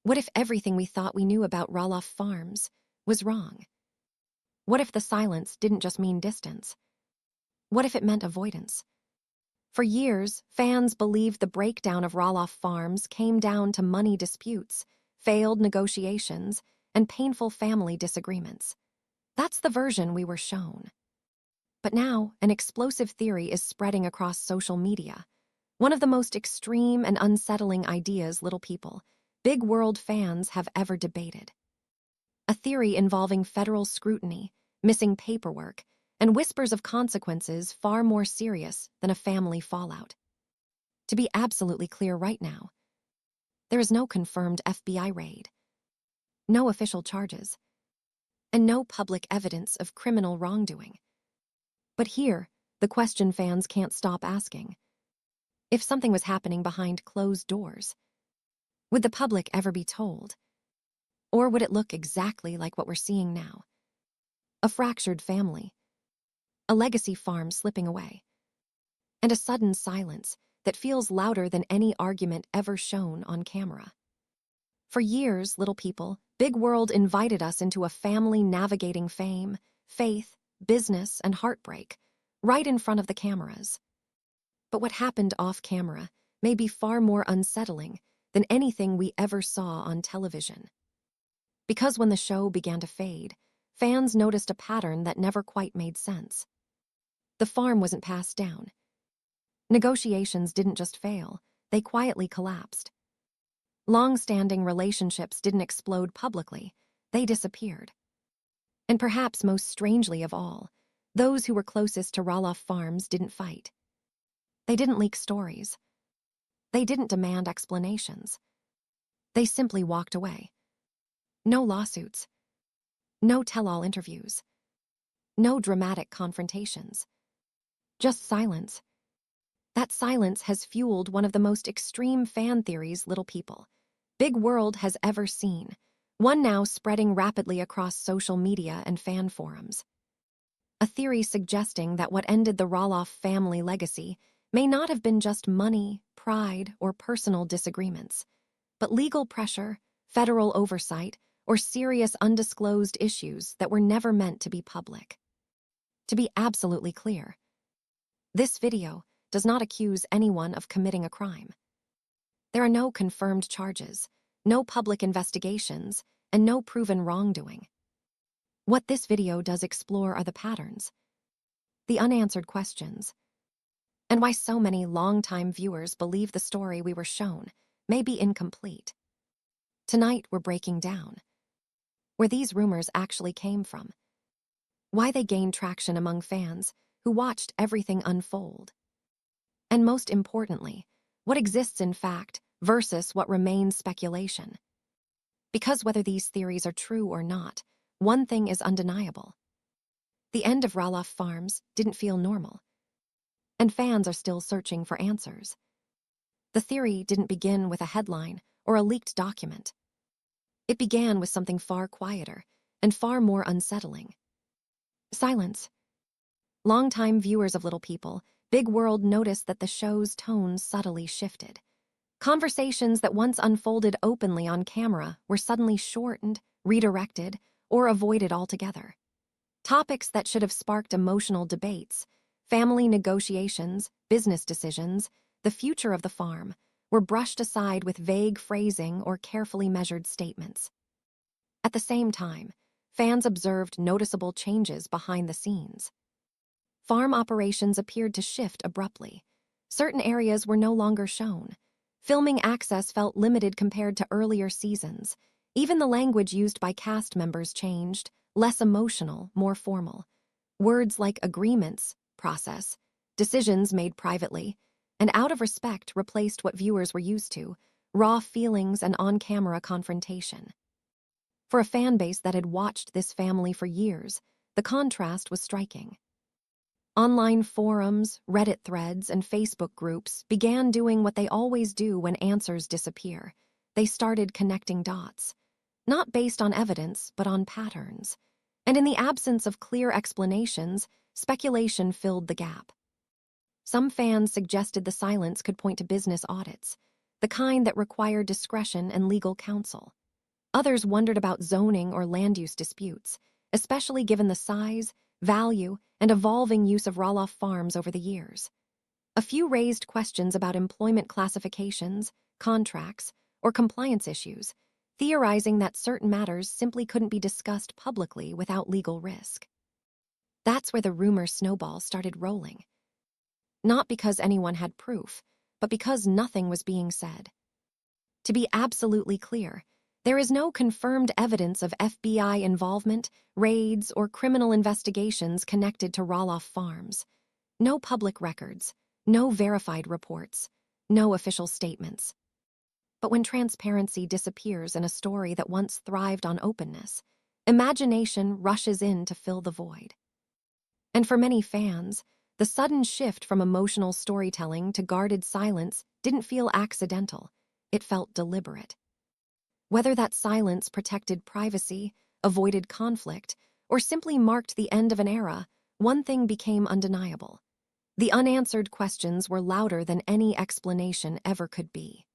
What if everything we thought we knew about Roloff Farms was wrong? What if the silence didn't just mean distance? What if it meant avoidance? For years, fans believed the breakdown of Roloff Farms came down to money disputes, failed negotiations, and painful family disagreements. That's the version we were shown. But now, an explosive theory is spreading across social media. One of the most extreme and unsettling ideas little people, big world fans have ever debated. A theory involving federal scrutiny, missing paperwork, and whispers of consequences far more serious than a family fallout. To be absolutely clear right now, there is no confirmed FBI raid, no official charges, and no public evidence of criminal wrongdoing. But here, the question fans can't stop asking. If something was happening behind closed doors, would the public ever be told? Or would it look exactly like what we're seeing now? A fractured family, a legacy farm slipping away, and a sudden silence that feels louder than any argument ever shown on camera. For years, little people, big world invited us into a family navigating fame, faith, business, and heartbreak, right in front of the cameras. But what happened off camera may be far more unsettling than anything we ever saw on television. Because when the show began to fade, fans noticed a pattern that never quite made sense. The farm wasn't passed down. Negotiations didn't just fail, they quietly collapsed. Long-standing relationships didn't explode publicly, they disappeared. And perhaps most strangely of all, those who were closest to Roloff Farms didn't fight. They didn't leak stories. They didn't demand explanations. They simply walked away. No lawsuits. No tell-all interviews. No dramatic confrontations. Just silence. That silence has fueled one of the most extreme fan theories little people, big world has ever seen, one now spreading rapidly across social media and fan forums. A theory suggesting that what ended the Roloff family legacy may not have been just money, pride, or personal disagreements, but legal pressure, federal oversight, or serious undisclosed issues that were never meant to be public. To be absolutely clear, this video does not accuse anyone of committing a crime. There are no confirmed charges, no public investigations, and no proven wrongdoing. What this video does explore are the patterns, the unanswered questions, and why so many longtime viewers believe the story we were shown may be incomplete. Tonight we're breaking down where these rumors actually came from, why they gained traction among fans who watched everything unfold, and most importantly, what exists in fact versus what remains speculation. Because whether these theories are true or not, one thing is undeniable. The end of Roloff Farms didn't feel normal, and fans are still searching for answers. The theory didn't begin with a headline or a leaked document. It began with something far quieter and far more unsettling. Silence. Longtime viewers of Little People, Big World noticed that the show's tone subtly shifted. Conversations that once unfolded openly on camera were suddenly shortened, redirected, or avoided altogether. Topics that should have sparked emotional debates, family negotiations, business decisions, the future of the farm, were brushed aside with vague phrasing or carefully measured statements. At the same time, fans observed noticeable changes behind the scenes. Farm operations appeared to shift abruptly. Certain areas were no longer shown. Filming access felt limited compared to earlier seasons. Even the language used by cast members changed, less emotional, more formal. Words like agreements, process, decisions made privately, and out of respect replaced what viewers were used to, raw feelings and on-camera confrontation. For a fan base that had watched this family for years, the contrast was striking. Online forums, Reddit threads, and Facebook groups began doing what they always do when answers disappear. They started connecting dots, not based on evidence, but on patterns. And in the absence of clear explanations, speculation filled the gap. Some fans suggested the silence could point to business audits, the kind that required discretion and legal counsel. Others wondered about zoning or land use disputes, especially given the size, value, and evolving use of Roloff Farms over the years. A few raised questions about employment classifications, contracts, or compliance issues, theorizing that certain matters simply couldn't be discussed publicly without legal risk. That's where the rumor snowball started rolling. Not because anyone had proof, but because nothing was being said. To be absolutely clear, there is no confirmed evidence of FBI involvement, raids, or criminal investigations connected to Roloff Farms. No public records, no verified reports, no official statements. But when transparency disappears in a story that once thrived on openness, imagination rushes in to fill the void. And for many fans, the sudden shift from emotional storytelling to guarded silence didn't feel accidental, it felt deliberate. Whether that silence protected privacy, avoided conflict, or simply marked the end of an era, one thing became undeniable. The unanswered questions were louder than any explanation ever could be.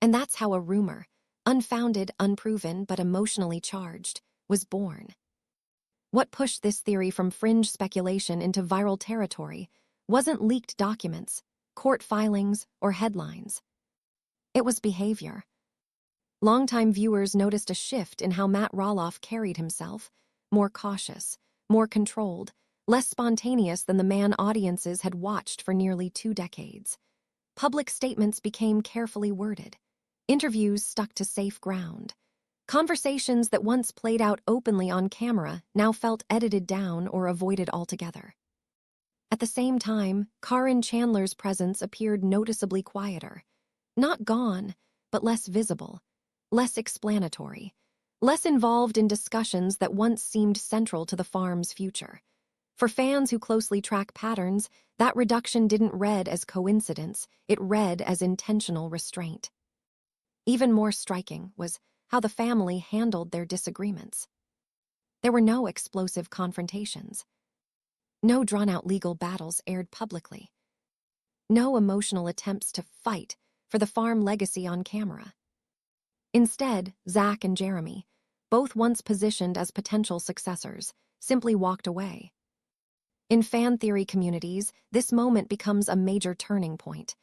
And that's how a rumor, unfounded, unproven, but emotionally charged, was born. What pushed this theory from fringe speculation into viral territory wasn't leaked documents, court filings, or headlines. It was behavior. Longtime viewers noticed a shift in how Matt Roloff carried himself, more cautious, more controlled, less spontaneous than the man audiences had watched for nearly 2 decades. Public statements became carefully worded. Interviews stuck to safe ground. Conversations that once played out openly on camera now felt edited down or avoided altogether. At the same time, Karen Chandler's presence appeared noticeably quieter. Not gone, but less visible, less explanatory, less involved in discussions that once seemed central to the farm's future. For fans who closely track patterns, that reduction didn't read as coincidence, it read as intentional restraint. Even more striking was how the family handled their disagreements. There were no explosive confrontations. No drawn-out legal battles aired publicly. No emotional attempts to fight for the farm legacy on camera. Instead, Zach and Jeremy, both once positioned as potential successors, simply walked away. In fan theory communities, this moment becomes a major turning point.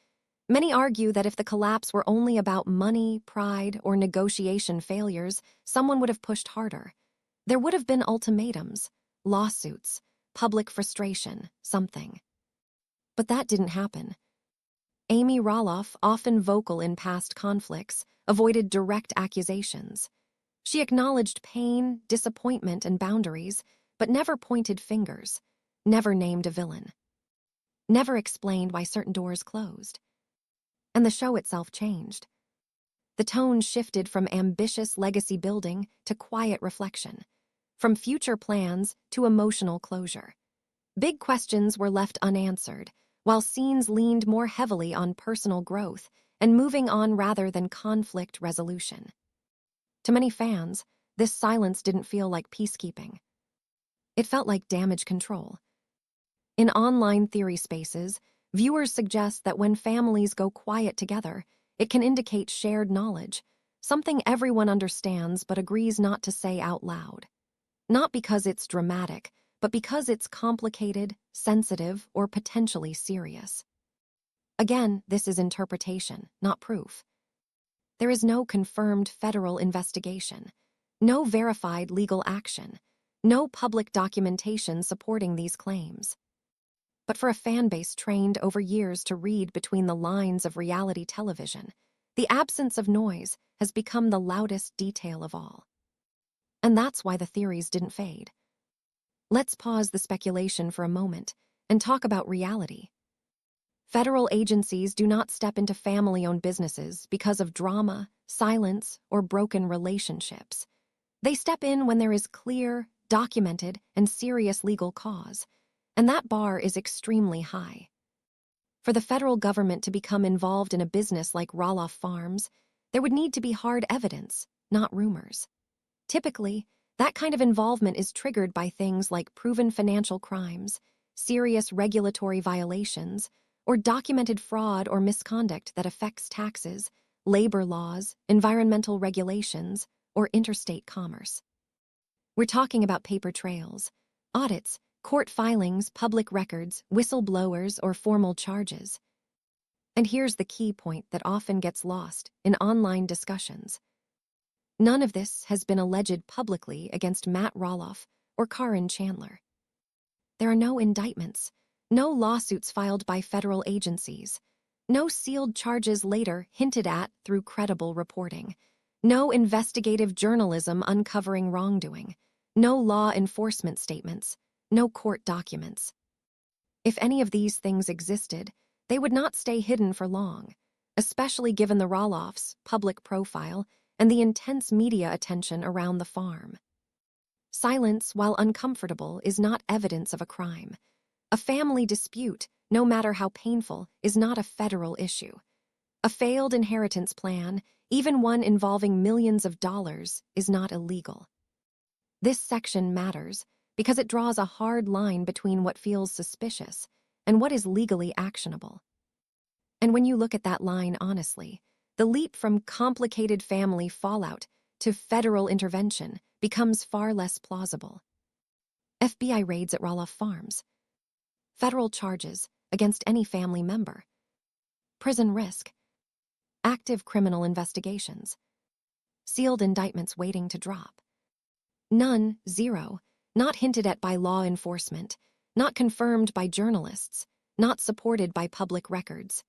Many argue that if the collapse were only about money, pride, or negotiation failures, someone would have pushed harder. There would have been ultimatums, lawsuits, public frustration, something. But that didn't happen. Amy Roloff, often vocal in past conflicts, avoided direct accusations. She acknowledged pain, disappointment, and boundaries, but never pointed fingers, never named a villain, never explained why certain doors closed. And the show itself changed. The tone shifted from ambitious legacy building to quiet reflection, from future plans to emotional closure. Big questions were left unanswered, while scenes leaned more heavily on personal growth and moving on rather than conflict resolution. To many fans, this silence didn't feel like peacekeeping. It felt like damage control. In online theory spaces, viewers suggest that when families go quiet together, it can indicate shared knowledge, something everyone understands but agrees not to say out loud. Not because it's dramatic, but because it's complicated, sensitive, or potentially serious. Again, this is interpretation, not proof. There is no confirmed federal investigation, no verified legal action, no public documentation supporting these claims. But for a fan base trained over years to read between the lines of reality television, the absence of noise has become the loudest detail of all. And that's why the theories didn't fade. Let's pause the speculation for a moment and talk about reality. Federal agencies do not step into family-owned businesses because of drama, silence, or broken relationships. They step in when there is clear, documented, and serious legal cause, and that bar is extremely high. For the federal government to become involved in a business like Roloff Farms, there would need to be hard evidence, not rumors. Typically, that kind of involvement is triggered by things like proven financial crimes, serious regulatory violations, or documented fraud or misconduct that affects taxes, labor laws, environmental regulations, or interstate commerce. We're talking about paper trails, audits, court filings, public records, whistleblowers, or formal charges. And here's the key point that often gets lost in online discussions. None of this has been alleged publicly against Matt Roloff or Karen Chandler. There are no indictments, no lawsuits filed by federal agencies, no sealed charges later hinted at through credible reporting, no investigative journalism uncovering wrongdoing, no law enforcement statements, no court documents. If any of these things existed, they would not stay hidden for long, especially given the Roloffs' public profile and the intense media attention around the farm. Silence, while uncomfortable, is not evidence of a crime. A family dispute, no matter how painful, is not a federal issue. A failed inheritance plan, even one involving millions of dollars, is not illegal. This section matters because it draws a hard line between what feels suspicious and what is legally actionable. And when you look at that line honestly, the leap from complicated family fallout to federal intervention becomes far less plausible. FBI raids at Roloff Farms. Federal charges against any family member. Prison risk. Active criminal investigations. Sealed indictments waiting to drop. None, zero, not hinted at by law enforcement, not confirmed by journalists, not supported by public records.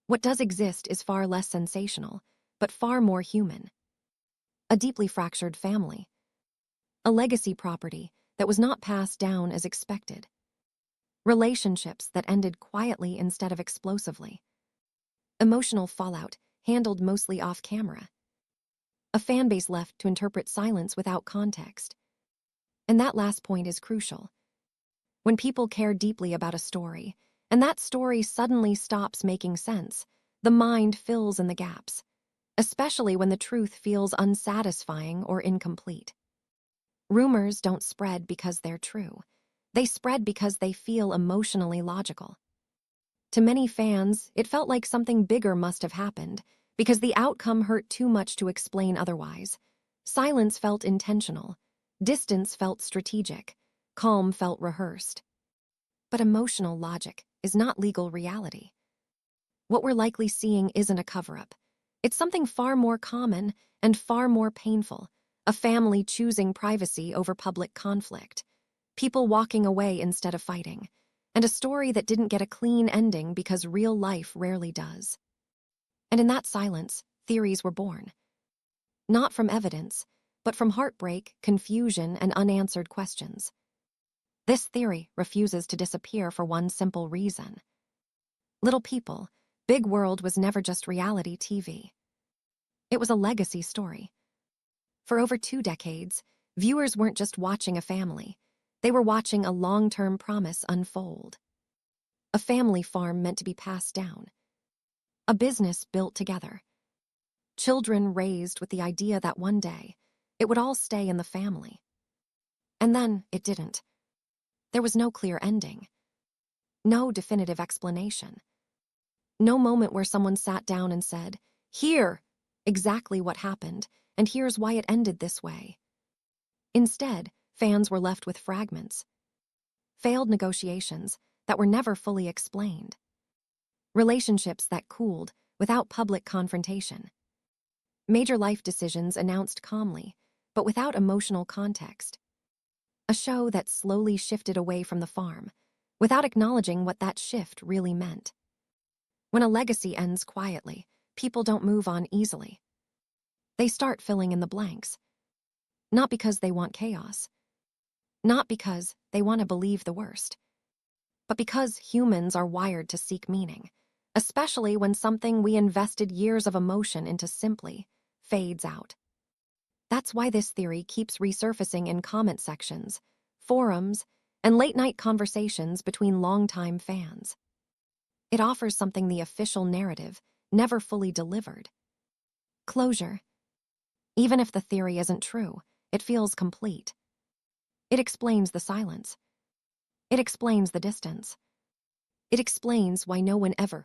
What does exist is far less sensational, but far more human. A deeply fractured family. A legacy property that was not passed down as expected. Relationships that ended quietly instead of explosively. Emotional fallout handled mostly off camera. A fanbase left to interpret silence without context. And that last point is crucial. When people care deeply about a story, and that story suddenly stops making sense, the mind fills in the gaps, especially when the truth feels unsatisfying or incomplete. Rumors don't spread because they're true. They spread because they feel emotionally logical. To many fans, it felt like something bigger must have happened, because the outcome hurt too much to explain otherwise. Silence felt intentional. Distance felt strategic. Calm felt rehearsed. But emotional logic is not legal reality. What we're likely seeing isn't a cover-up. It's something far more common and far more painful. A family choosing privacy over public conflict. People walking away instead of fighting. And a story that didn't get a clean ending because real life rarely does. And in that silence, theories were born. Not from evidence, but from heartbreak, confusion, and unanswered questions. This theory refuses to disappear for one simple reason. Little People, Big World was never just reality TV. It was a legacy story. For over 2 decades, viewers weren't just watching a family. They were watching a long-term promise unfold. A family farm meant to be passed down. A business built together. Children raised with the idea that one day, it would all stay in the family. And then it didn't. There was no clear ending. No definitive explanation. No moment where someone sat down and said, "Here, exactly what happened, and here's why it ended this way." Instead, fans were left with fragments. Failed negotiations that were never fully explained. Relationships that cooled without public confrontation. Major life decisions announced calmly, but without emotional context. A show that slowly shifted away from the farm, without acknowledging what that shift really meant. When a legacy ends quietly, people don't move on easily. They start filling in the blanks. Not because they want chaos. Not because they want to believe the worst. But because humans are wired to seek meaning, especially when something we invested years of emotion into simply fades out. That's why this theory keeps resurfacing in comment sections, forums, and late-night conversations between longtime fans. It offers something the official narrative never fully delivered. Closure. Even if the theory isn't true, it feels complete. It explains the silence. It explains the distance. It explains why no one ever